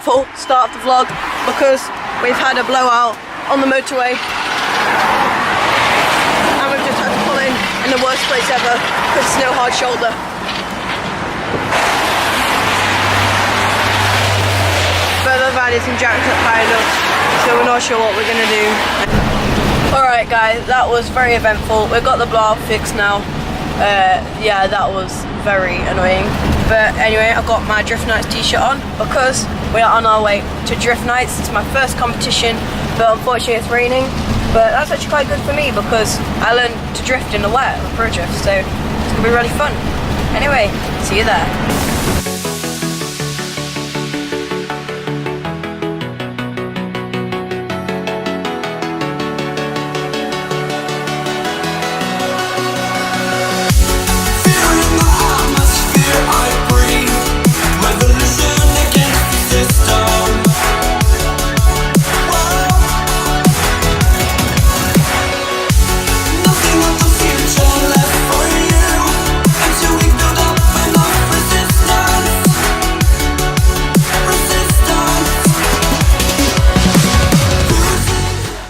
eventful start of the vlog because we've had a blowout on the motorway and we've just had to pull in the worst place ever because it's no hard shoulder. But the van isn't jacked up high enough, so we're not sure what we're gonna do. Alright guys, that was very eventful. We've got the blowout fixed now. Yeah, that was very annoying. But anyway, I've got my Drift Nights t-shirt on because we are on our way to Drift Nights. It's my first competition, but unfortunately it's raining. But that's actually quite good for me because I learned to drift in the wet, pro drift, so it's gonna be really fun. Anyway, see you there.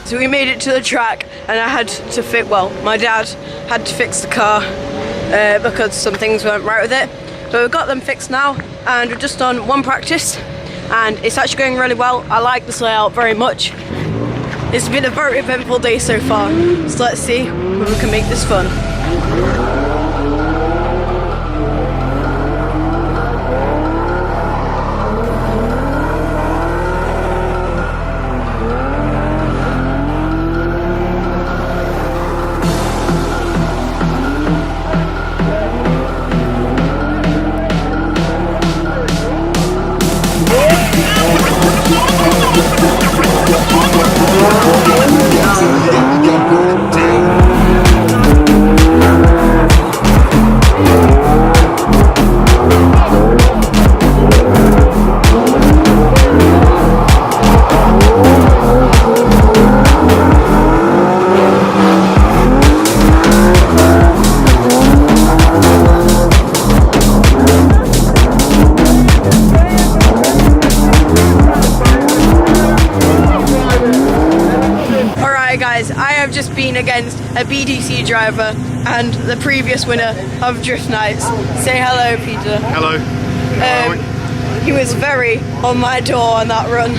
So we made it to the track and I had to fix, well, my dad had to fix the car because some things weren't right with it. But we've got them fixed now and we've just done one practice and it's actually going really well. I like this layout very much. It's been a very eventful day so far. So let's see if we can make this fun. Guys, I have just been against a BDC driver and the previous winner of Drift Nights. Say hello, Peter. Hello. He was very on my door on that run.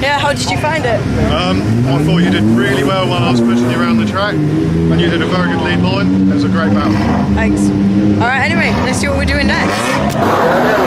Yeah, how did you find it? I thought you did really well while I was pushing you around the track, and you did a very good lead line. It was a great battle. Thanks. Alright, anyway, let's see what we're doing next.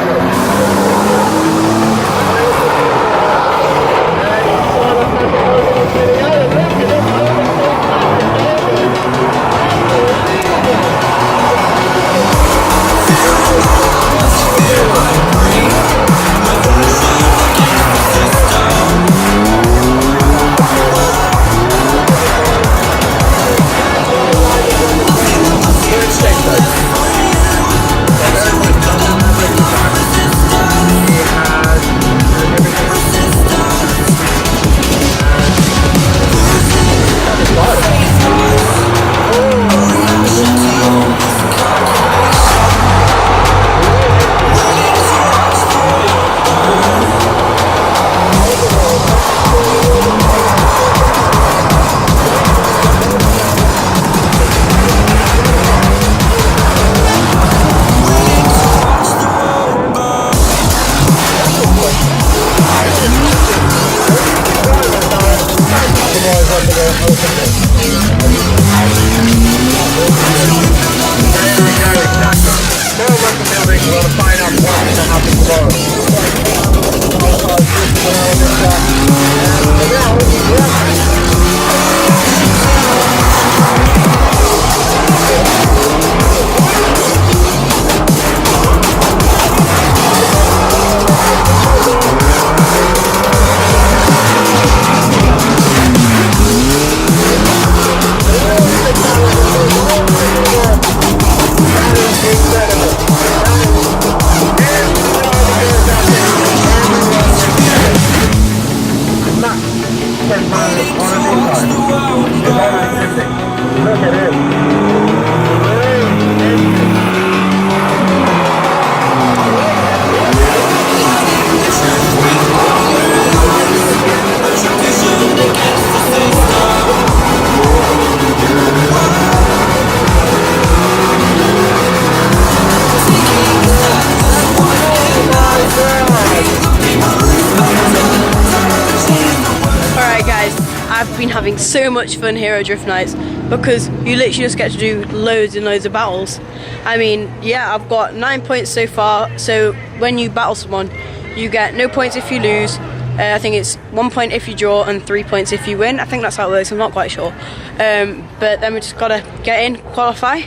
I've been having so much fun here at Drift Nights because you literally just get to do loads and loads of battles. I mean, yeah, I've got 9 points so far, so when you battle someone, you get no points if you lose. I think it's 1 point if you draw and 3 points if you win. I think that's how it works, I'm not quite sure. But then we just gotta get in, qualify,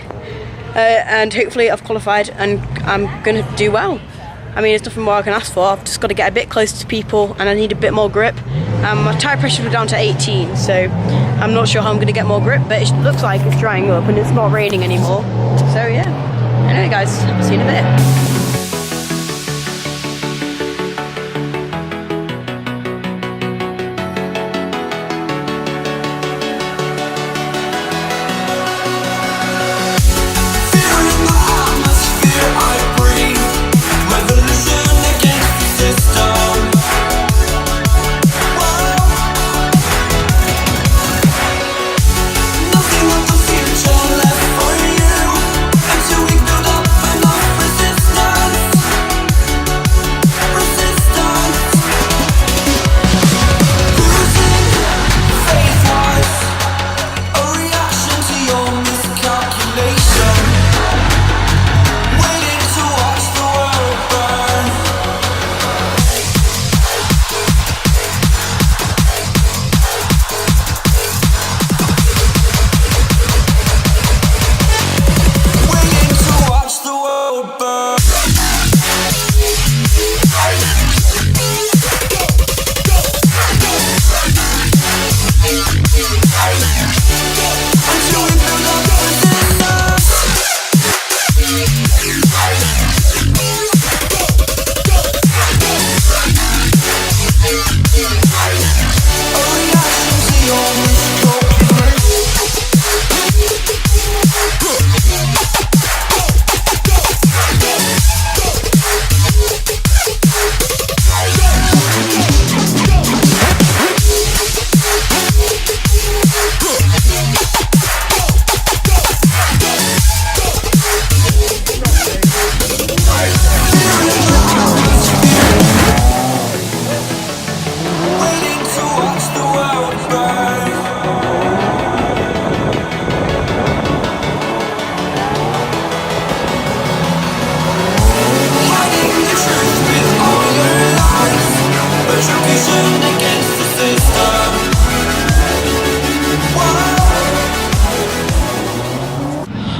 and hopefully I've qualified and I'm gonna do well. I mean, there's nothing more I can ask for. I've just got to get a bit closer to people and I need a bit more grip. My tyre pressure was down to 18, so I'm not sure how I'm going to get more grip, but it looks like it's drying up and it's not raining anymore. So yeah. Anyway guys, see you in a bit.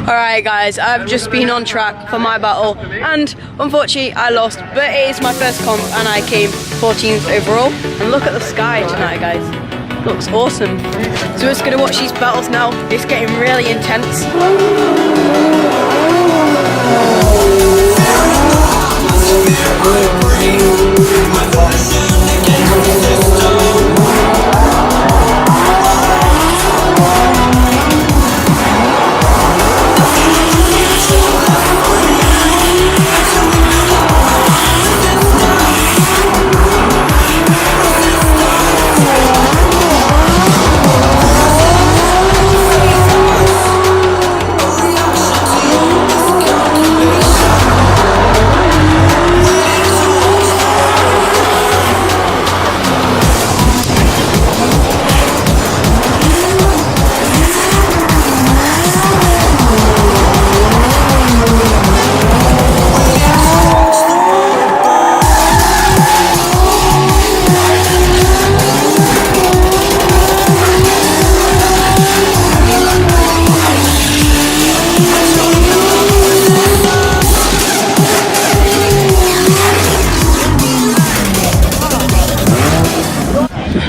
Alright guys, I've just been on track for my battle and unfortunately I lost, but it is my first comp and I came 14th overall. And look at the sky tonight guys, looks awesome. So we're just going to watch these battles now, it's getting really intense.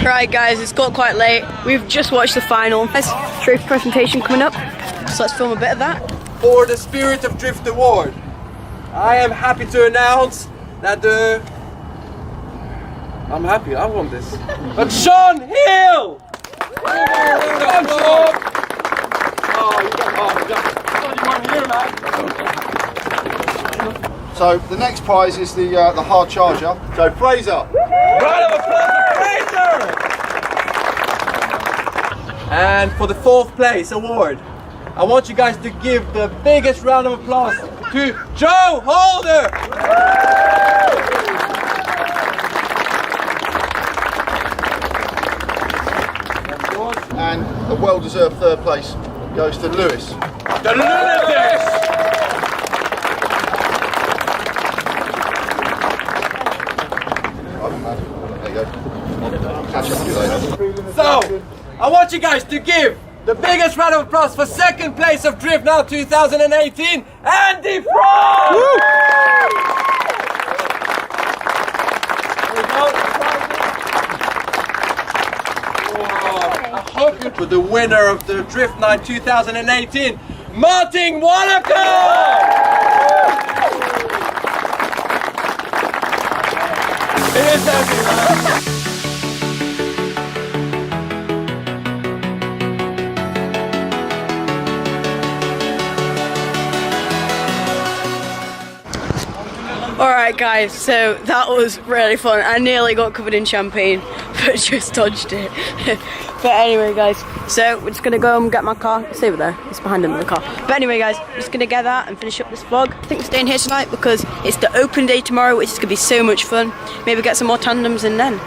Right guys, it's got quite late. We've just watched the final. There's a trophy presentation coming up, so let's film a bit of that. For the Spirit of Drift Award, I am happy to announce that I'm happy, I won this. But Sean Hill! Come Sean! So the next prize is the hard charger. So Fraser. Round of applause for Fraser! And for the 4th place award, I want you guys to give the biggest round of applause to Joe Holder! And a well-deserved third place goes to Lewis. The lunatics! There you go. Catch up with you later. So, I want you guys to give the biggest round of applause for second place of Drift Now 2018, Andy Frog! There we go. I hope you put the winner of the Drift Night 2018, Martin Wonnacott! Here's everyone. Alright guys, so that was really fun. I nearly got covered in champagne, but just dodged it. But anyway guys, so we're just going to go and get my car. It's over there, it's behind another car. But anyway guys, we're just going to get that and finish up this vlog. I think we're staying here tonight because it's the open day tomorrow, which is going to be so much fun. Maybe get some more tandems in then.